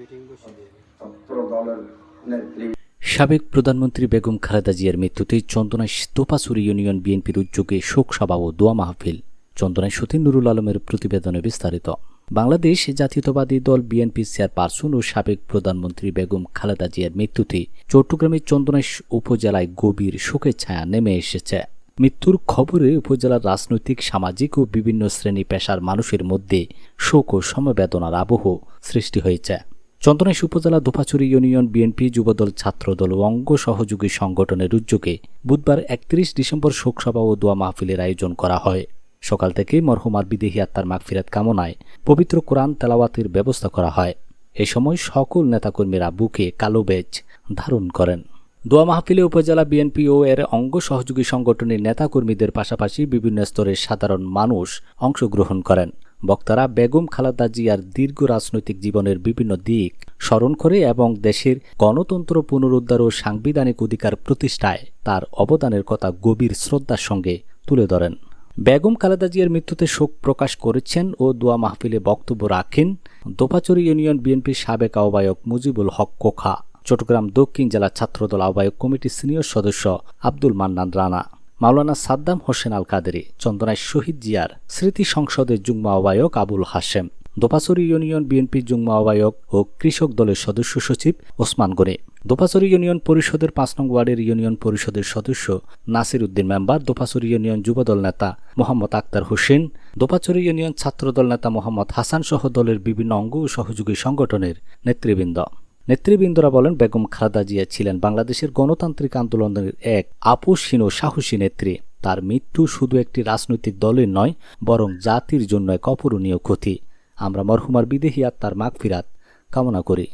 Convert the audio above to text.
ছাত্র দলের নেত্রী সাবেক প্রধানমন্ত্রী বেগম খালেদা জিয়ার মৃত্যুতে চন্দনাইশ তোপাছড়ি ইউনিয়ন বিএনপির উদ্যোগে শোক সভা ও দোয়া মাহফিল। চন্দনাইশ হতে নুরুল আলমের প্রতিবেদনে বিস্তারিত। বাংলাদেশ জাতীয়তাবাদী দল বিএনপি চেয়ারপারসন ও সাবেক প্রধানমন্ত্রী বেগম খালেদা জিয়ার মৃত্যুতে চট্টগ্রামের চন্দনাইশ উপজেলায় গভীর শোকের ছায়া নেমে এসেছে। মৃত্যুর খবরে উপজেলার রাজনৈতিক, সামাজিক ও বিভিন্ন শ্রেণী পেশার মানুষের মধ্যে শোক ও সমবেদনার আবহ সৃষ্টি হয়েছে। চন্দনাইশ উপজেলা দোপাছড়ি ইউনিয়ন বিএনপি, যুবদল, ছাত্রদল ও অঙ্গ সহযোগী সংগঠনের উদ্যোগে বুধবার 31 ডিসেম্বর শোকসভা ও দোয়া মাহফিলের আয়োজন করা হয়। সকাল থেকে মরহুমার বিদেহী আত্মার মাগফিরাত কামনায় পবিত্র কোরআন তেলাওয়াতের ব্যবস্থা করা হয়। এ সময় সকল নেতাকর্মীরা বুকে কালো ব্যাজ ধারণ করেন। দোয়া মাহফিলে উপজেলা বিএনপি ও এর অঙ্গ সহযোগী সংগঠনের নেতাকর্মীদের পাশাপাশি বিভিন্ন স্তরের সাধারণ মানুষ অংশগ্রহণ করেন। বক্তারা বেগম খালেদা জিয়ার দীর্ঘ রাজনৈতিক জীবনের বিভিন্ন দিক স্মরণ করে এবং দেশের গণতন্ত্র পুনরুদ্ধার ও সাংবিধানিক অধিকার প্রতিষ্ঠায় তার অবদানের কথা গভীর শ্রদ্ধার সঙ্গে তুলে ধরেন। বেগম খালেদা জিয়ার মৃত্যুতে শোক প্রকাশ করেছেন ও দোয়া মাহফিলে বক্তব্য রাখেন দোপাছড়ি ইউনিয়ন বিএনপির সাবেক আহ্বায়ক মুজিবুল হক কোখা, চট্টগ্রাম দক্ষিণ জেলা ছাত্রদল আহ্বায়ক কমিটির সিনিয়র সদস্য আব্দুল মান্নান রানা, মাওলানা সাদ্দাম হোসেন আল কাদেরি, চন্দনাইশ শহীদ জিয়ার স্মৃতি সংসদের যুগ্ম আহ্বায়ক আবুল হাশেম, দোপাছড়ি ইউনিয়ন বিএনপির যুগ্ম আহ্বায়ক ও কৃষক দলের সদস্য সচিব ওসমান গনি, দোপাছড়ি ইউনিয়ন পরিষদের 5 নং ওয়ার্ডের ইউনিয়ন পরিষদের সদস্য নাসির উদ্দিন মেম্বার, দোপাছড়ি ইউনিয়ন যুবদল নেতা মোহাম্মদ আক্তার হোসেন, দোপাছড়ি ইউনিয়ন ছাত্রদল নেতা মোহাম্মদ হাসান সহ দলের বিভিন্ন অঙ্গ ও সহযোগী সংগঠনের নেতৃবৃন্দরা বলেন, বেগম খালেদা জিয়া ছিলেন বাংলাদেশের গণতান্ত্রিক আন্দোলনের এক আপোষহীন ও সাহসী নেত্রী। তার মৃত্যু শুধু একটি রাজনৈতিক দলের নয়, বরং জাতির জন্য এক অপূরণীয় ক্ষতি। আমরা মরহুমার বিদেহী আত্মার মাগফিরাত কামনা করি।